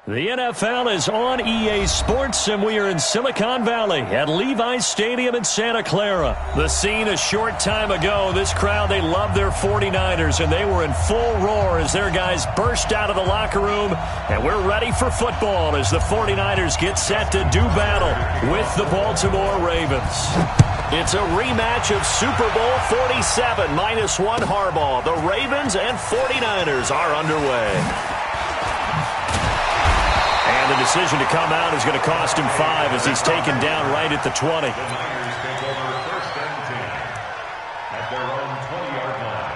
The NFL is on EA Sports, and we are in Silicon Valley at Levi's Stadium in Santa Clara. The scene a short time ago, this crowd, they love their 49ers, and they were in full roar as their guys burst out of the locker room, and we're ready for football as the 49ers get set to do battle with the Baltimore Ravens. It's a rematch of Super Bowl 47, -1 Harbaugh. The Ravens and 49ers are underway. And the decision to come out is going to cost him 5 as he's taken down right at the 20. The Niners take over 1st and 10 at their own 20-yard line.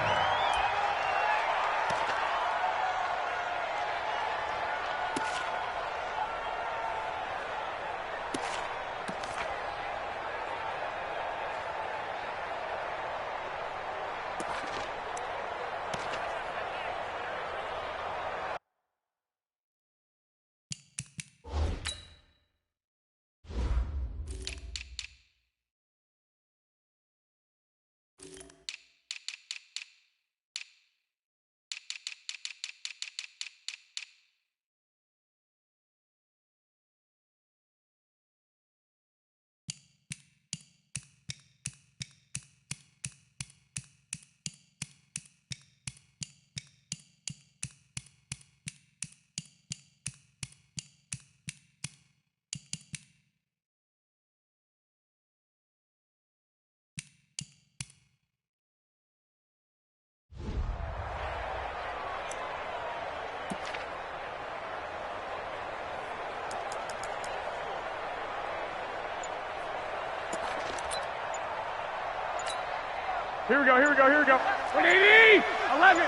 Here we go. 180! 11.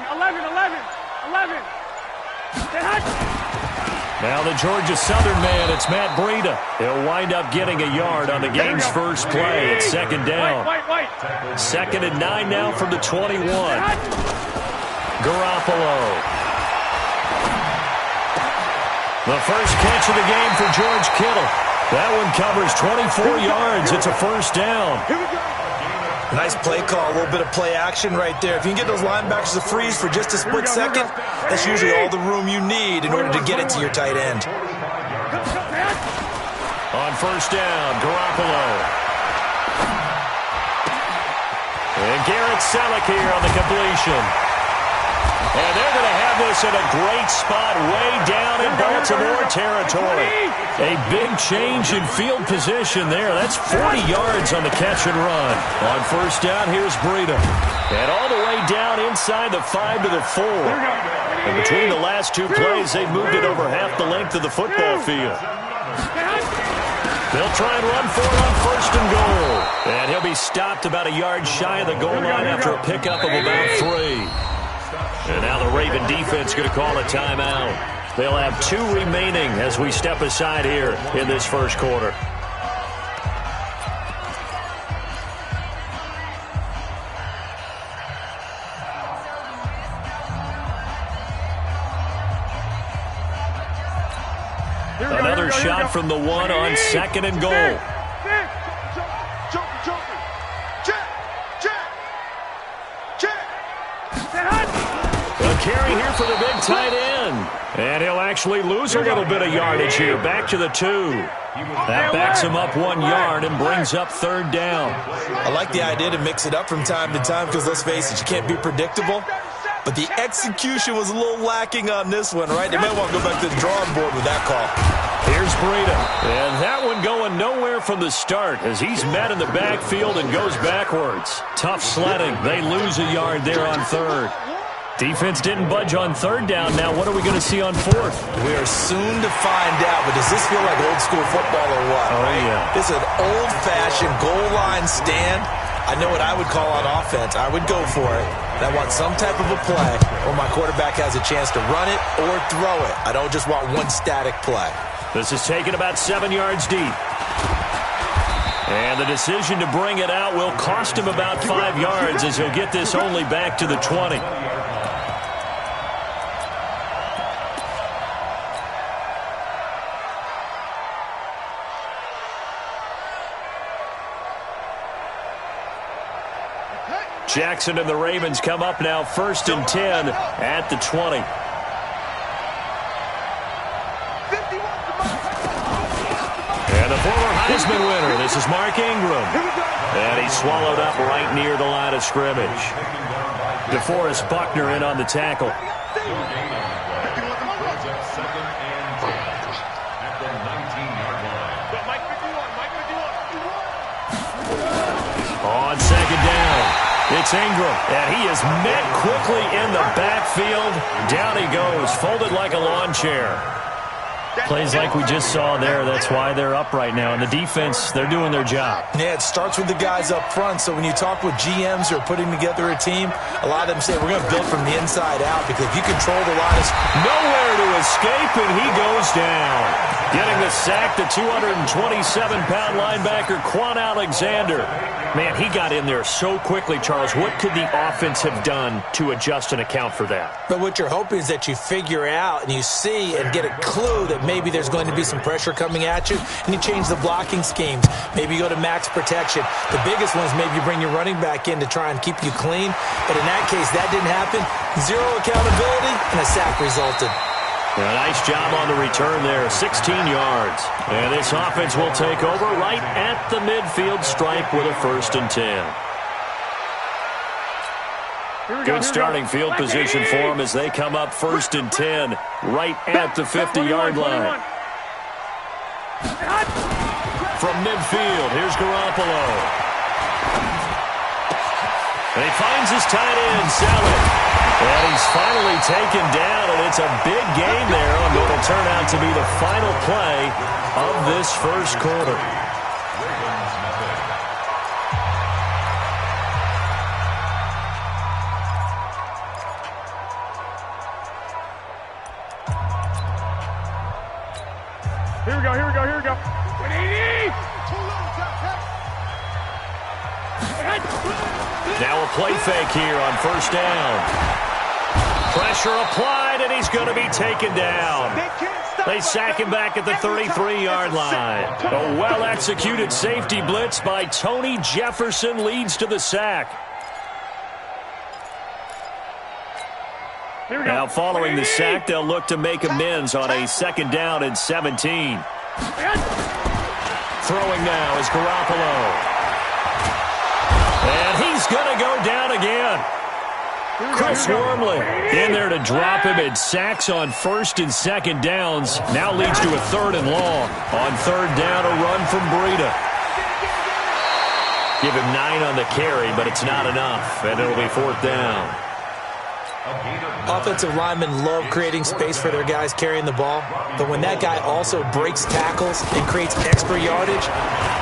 Now the Georgia Southern man, it's Matt Breida. He'll wind up getting a yard on the game's first play. It's second down. White. 2nd and 9 now from the 21. Garoppolo. The first catch of the game for George Kittle. That one covers 24 yards. It's a first down. Nice play call, a little bit of play action right there. If you can get those linebackers to freeze for just a split second, that's usually all the room you need in order to get it to your tight end. On first down, Garoppolo. And Garrett Selleck here on the completion. And they're going to have this in a great spot way down in Baltimore territory. A big change in field position there. That's 40 yards on the catch and run. On first down, here's Breida. And all the way down inside the 5 to the 4. And between the last two plays, they moved it over half the length of the football field. They'll try and run for it on first and goal. And he'll be stopped about a yard shy of the goal line after a pickup of about 3. And now the Raven defense going to call a timeout. They'll have 2 remaining as we step aside here in this first quarter. Another shot from the 1 on 2nd and goal. Carry here for the big tight end. And he'll actually lose a little bit of yardage here. Back to the 2. That backs him up 1 yard and brings up 3rd down. I like the idea to mix it up from time to time because, let's face it, you can't be predictable. But the execution was a little lacking on this one, right? They might want to go back to the drawing board with that call. Here's Breida. And that one going nowhere from the start as he's met in the backfield and goes backwards. Tough sledding. They lose a yard there on 3rd. Defense didn't budge on 3rd down. Now what are we going to see on 4th? We are soon to find out, but does this feel like old school football or what? Oh, right? Yeah. This is an old-fashioned goal line stand. I know what I would call on offense. I would go for it. And I want some type of a play where my quarterback has a chance to run it or throw it. I don't just want one static play. This is taken about 7 yards deep. And the decision to bring it out will cost him about 5 yards as he'll get this only back to the 20. Jackson and the Ravens come up now 1st and 10 at the 20. Heisman winner, this is Mark Ingram. And he's swallowed up right near the line of scrimmage. DeForest Buckner in on the tackle. On second down, it's Ingram, and he is met quickly in the backfield. Down he goes, folded like a lawn chair. Plays like we just saw there, that's why they're up right now. And the defense, they're doing their job. Yeah, it starts with the guys up front. So when you talk with GMs who are putting together a team, a lot of them say, we're going to build from the inside out, because if you control the line, nowhere to escape, and he goes down. Getting the sack, the 227-pound linebacker, Quan Alexander. Man, he got in there so quickly, Charles. What could the offense have done to adjust and account for that? But what you're hoping is that you figure out and you see and get a clue that maybe there's going to be some pressure coming at you, and you change the blocking schemes. Maybe you go to max protection. The biggest one is maybe you bring your running back in to try and keep you clean. But in that case, that didn't happen. Zero accountability, and a sack resulted. A nice job on the return there, 16 yards. And this offense will take over right at the midfield stripe with a 1st and 10. Good starting field position for them as they come up 1st and 10 right at the 50-yard line. From midfield, here's Garoppolo. And he finds his tight end, Selleck. And he's finally taken down, and it's a big game there on what will turn out to be the final play of this first quarter. Here we go, here we go, here we go. 180! Now a play fake here on 1st down. Pressure applied, and he's going to be taken down. They sack him back at the 33-yard line. A well-executed safety blitz by Tony Jefferson leads to the sack. Now following the sack, they'll look to make amends on a 2nd down and 17. Throwing now is Garoppolo. And he's going to go down again. Chris Wormley in there to drop him, and sacks on 1st and 2nd downs. Now leads to a 3rd and long. On 3rd down, a run from Breida. Give him 9 on the carry, but it's not enough, and it'll be 4th down. Offensive linemen love creating space for their guys carrying the ball, but when that guy also breaks tackles and creates extra yardage,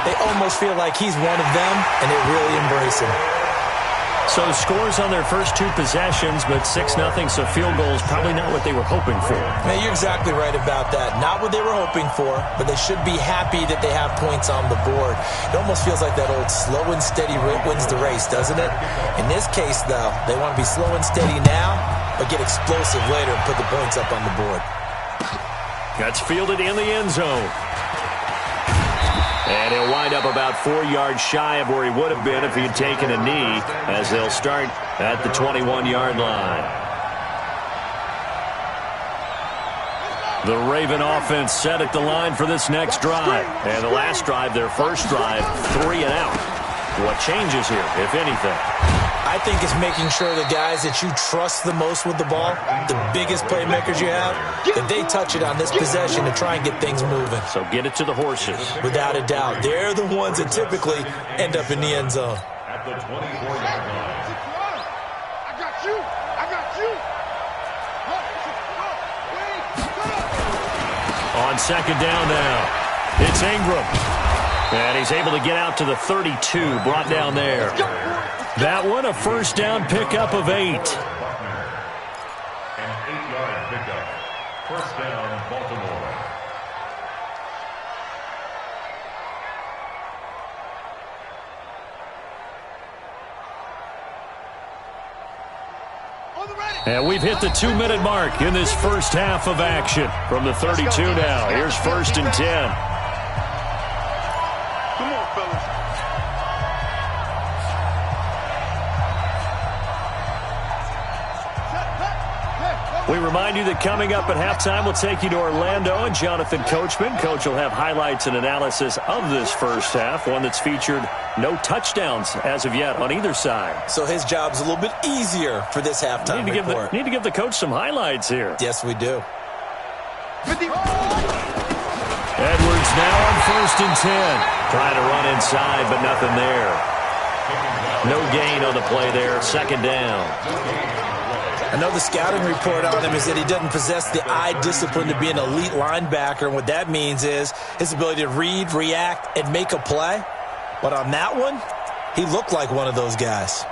they almost feel like he's one of them, and they really embrace him. So scores on their first 2 possessions, but 6-0, so field goal is probably not what they were hoping for. Man, you're exactly right about that. Not what they were hoping for, but they should be happy that they have points on the board. It almost feels like that old slow and steady wins the race, doesn't it? In this case, though, they want to be slow and steady now, but get explosive later and put the points up on the board. That's fielded in the end zone. And he'll wind up about 4 yards shy of where he would have been if he had taken a knee, as they'll start at the 21-yard line. The Raven offense set at the line for this next drive. And the last drive, their first drive, 3 and out. What changes here, if anything? I think it's making sure the guys that you trust the most with the ball, the biggest playmakers you have, that they touch it on this possession to try and get things moving. So get it to the horses. Without a doubt. They're the ones that typically end up in the end zone. At the 24-yard line. I got you! I got you! On 2nd down now, it's Ingram. And he's able to get out to the 32, brought down there. That one, a 1st down pickup of 8. An 8-yard pickup. 1st down, Baltimore. And we've hit the 2-minute mark in this first half of action. From the 32 now, here's 1st and 10. Come on, fellas. We remind you that coming up at halftime, we'll take you to Orlando and Jonathan Coachman. Coach will have highlights and analysis of this first half, one that's featured no touchdowns as of yet on either side. So his job's a little bit easier for this halftime report. Need to give the coach some highlights here. Yes, we do. Edwards now on 1st and 10. Trying to run inside, but nothing there. No gain on the play there. 2nd down. I know the scouting report on him is that he doesn't possess the eye discipline to be an elite linebacker. And what that means is his ability to read, react, and make a play. But on that one, he looked like one of those guys.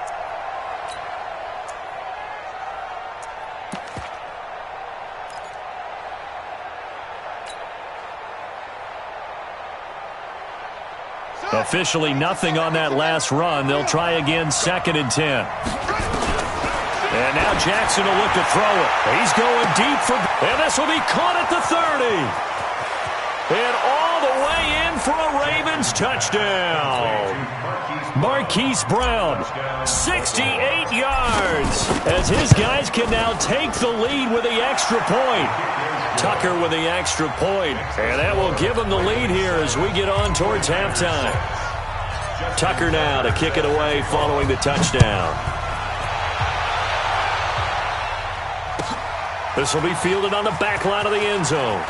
Officially nothing on that last run. They'll try again, 2nd and 10. And now Jackson will look to throw it. He's going deep and this will be caught at the 30. And all the way in for a Ravens touchdown. Marquise Brown, 68 yards, as his guys can now take the lead with the extra point. Tucker with the extra point, and that will give him the lead here as we get on towards halftime. Tucker now to kick it away following the touchdown. This will be fielded on the back line of the end zone.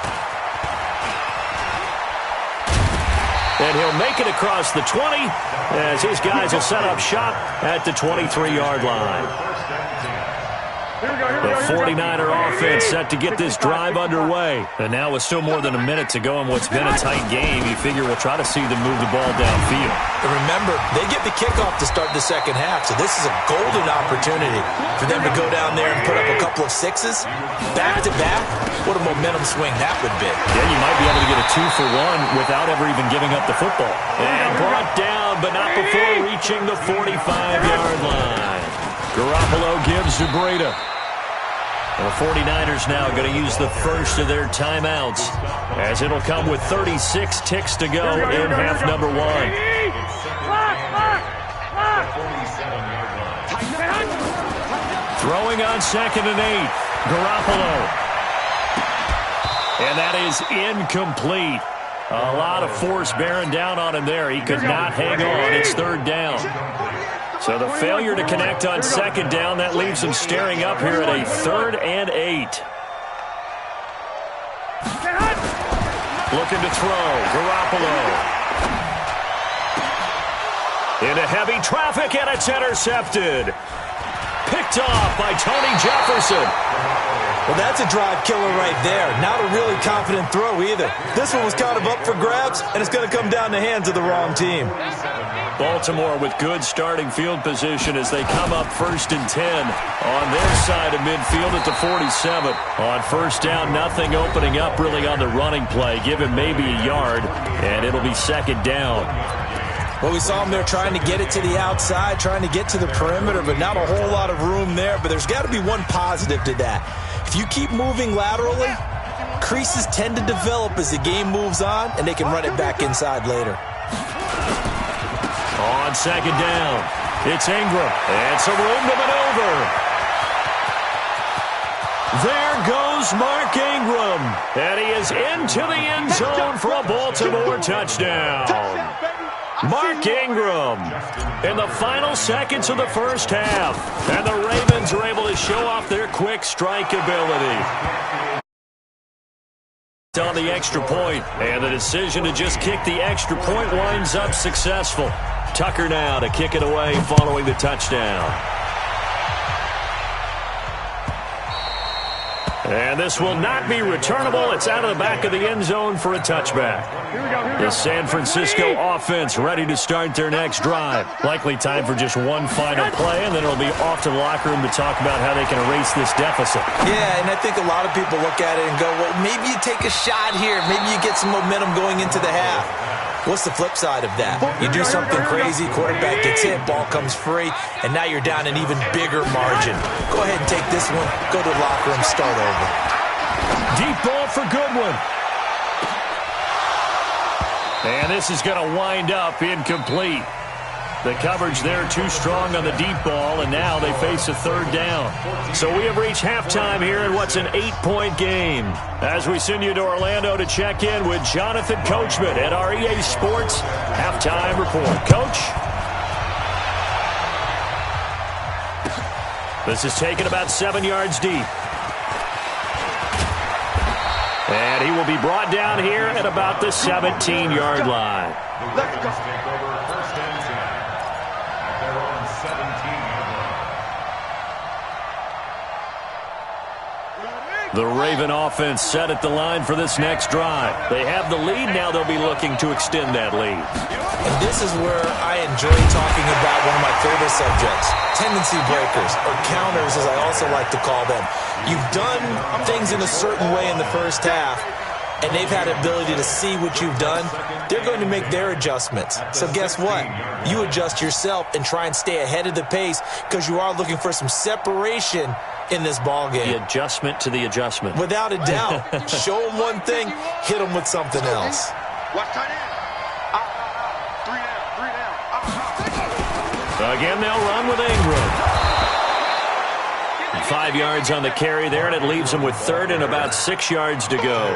And he'll make it across the 20 as his guys will set up shop at the 23-yard line. The 49er offense set to get this drive underway. And now with still more than a minute to go in what's been a tight game, you figure we'll try to see them move the ball downfield. And remember, they get the kickoff to start the second half, so this is a golden opportunity for them to go down there and put up a couple of sixes. Back-to-back, what a momentum swing that would be. Yeah, you might be able to get a 2-for-1 without ever even giving up the football. And brought down, but not before reaching the 45-yard line. Garoppolo gives to Breida. The 49ers now going to use the first of their timeouts as it'll come with 36 ticks to go in half number 1. Throwing on 2nd and 8. Garoppolo. And that is incomplete. A lot of force bearing down on him there. He could not hang on. It's 3rd down. So the failure to connect on 2nd down, that leaves him staring up here at a 3rd and 8. Looking to throw. Garoppolo. Into heavy traffic, and it's intercepted. Picked off by Tony Jefferson. Well, that's a drive killer right there. Not a really confident throw either. This one was kind of up for grabs, and it's going to come down the hands of the wrong team. Baltimore with good starting field position as they come up 1st and 10 on their side of midfield at the 47. On 1st down, nothing opening up really on the running play. Give him maybe a yard, and it'll be 2nd down. Well, we saw him there trying to get it to the outside, trying to get to the perimeter, but not a whole lot of room there. But there's got to be one positive to that. If you keep moving laterally, creases tend to develop as the game moves on, and they can run it back inside later. On 2nd down, it's Ingram, and some room to maneuver. There goes Mark Ingram, and he is into the end zone for a Baltimore touchdown. Mark Ingram in the final seconds of the first half, and the Ravens are able to show off their quick strike ability. On the extra point, and the decision to just kick the extra point winds up successful. Tucker now to kick it away following the touchdown. And this will not be returnable. It's out of the back of the end zone for a touchback. The San Francisco offense ready to start their next drive. Likely time for just one final play, and then it'll be off to the locker room to talk about how they can erase this deficit. Yeah, and I think a lot of people look at it and go, well, maybe you take a shot here. Maybe you get some momentum going into the half. What's the flip side of that? You do something crazy, quarterback gets hit, ball comes free, and now you're down an even bigger margin. Go ahead and take this one, go to the locker room, start over. Deep ball for Goodwin. And this is going to wind up incomplete. The coverage there too strong on the deep ball, and now they face a third down. So we have reached halftime here in what's an 8-point game. As we send you to Orlando to check in with Jonathan Coachman at our EA Sports Halftime Report. Coach? This is taken about 7 yards deep. And he will be brought down here at about the 17-yard line. Let's go. Take over first and 10 at their own 17-yard line. The Raven offense set at the line for this next drive. They have the lead. Now they'll be looking to extend that lead. And this is where I enjoy talking about one of my favorite subjects, tendency breakers, or counters as I also like to call them. You've done things in a certain way in the first half, and they've had the ability to see what you've done. They're going to make their adjustments. So guess what? You adjust yourself and try and stay ahead of the pace because you are looking for some separation in this ball game. The adjustment to the adjustment. Without a doubt. Show them one thing, hit them with something else. Watch tight end. Three down. Again, they'll run with Ingram. 5 yards on the carry there, and it leaves them with third and about 6 yards to go.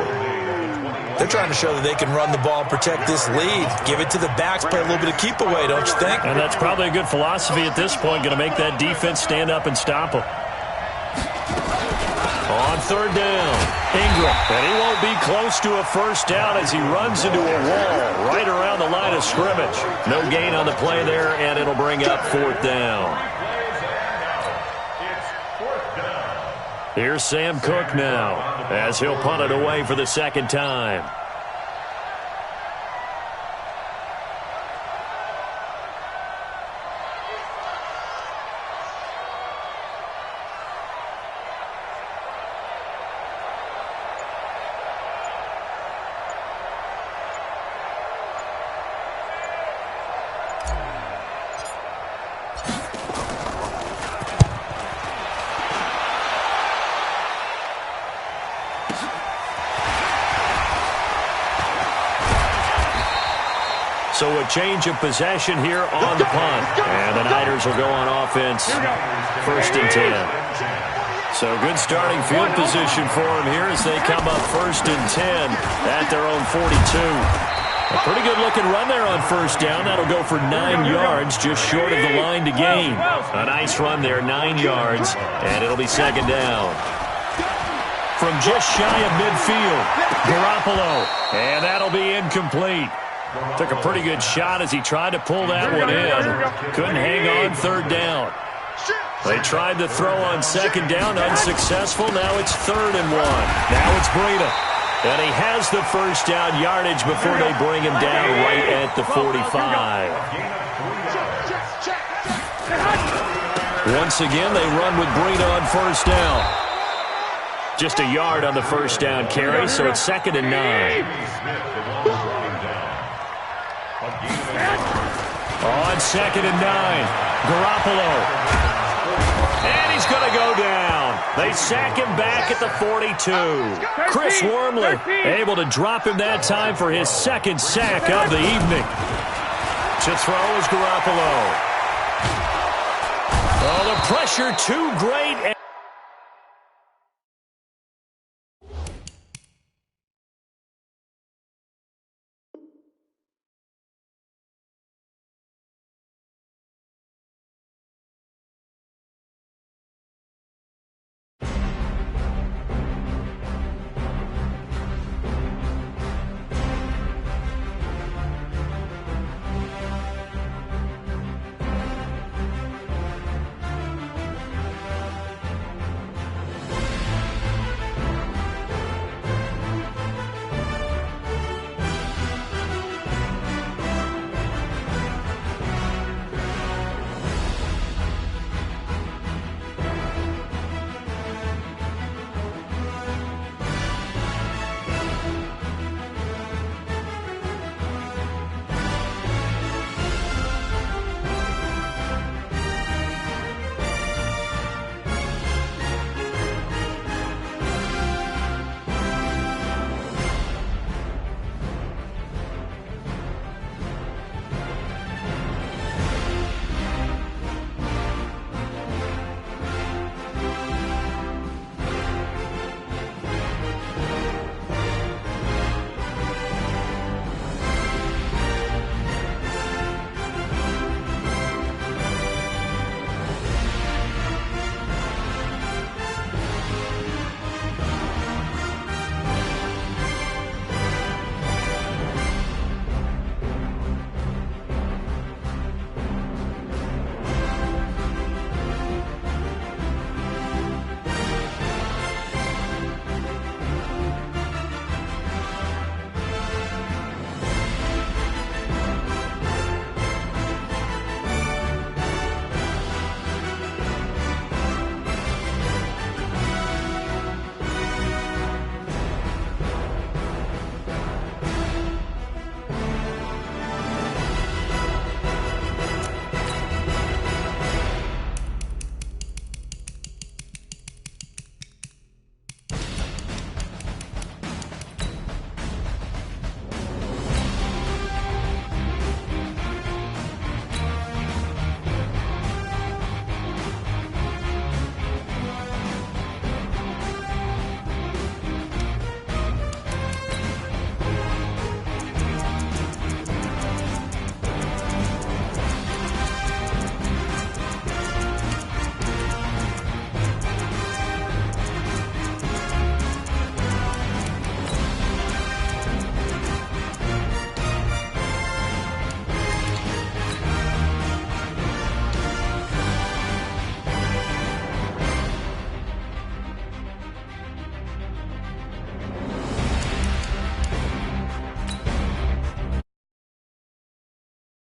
They're trying to show that they can run the ball and protect this lead. Give it to the backs, play a little bit of keep away, don't you think? And that's probably a good philosophy at this point, going to make that defense stand up and stop them. On third down, Ingram, and he won't be close to a first down as he runs into a wall right around the line of scrimmage. No gain on the play there, and it'll bring up fourth down. Here's Sam Cook now as he'll punt it away for the second time. So a change of possession here on the punt. And the Niners will go on offense, first and 10. So good starting field position for them here as they come up first and 10 at their own 42. A pretty good looking run there on first down. That'll go for 9 yards, just short of the line to gain. A nice run there, 9 yards, and it'll be second down. From just shy of midfield, Garoppolo, and that'll be incomplete. Took a pretty good shot as he tried to pull that one in. Couldn't hang on third down. They tried to throw on second down, unsuccessful. Now it's third and 1. Now it's Breida. And he has the first down yardage before they bring him down right at the 45. Once again, they run with Breida on first down. Just a yard on the first down carry, so it's second and 9. On second and 9, Garoppolo. And he's going to go down. They sack him back at the 42. Chris Wormley able to drop him that time for his second sack of the evening. To throw is Garoppolo. Oh, the pressure too great.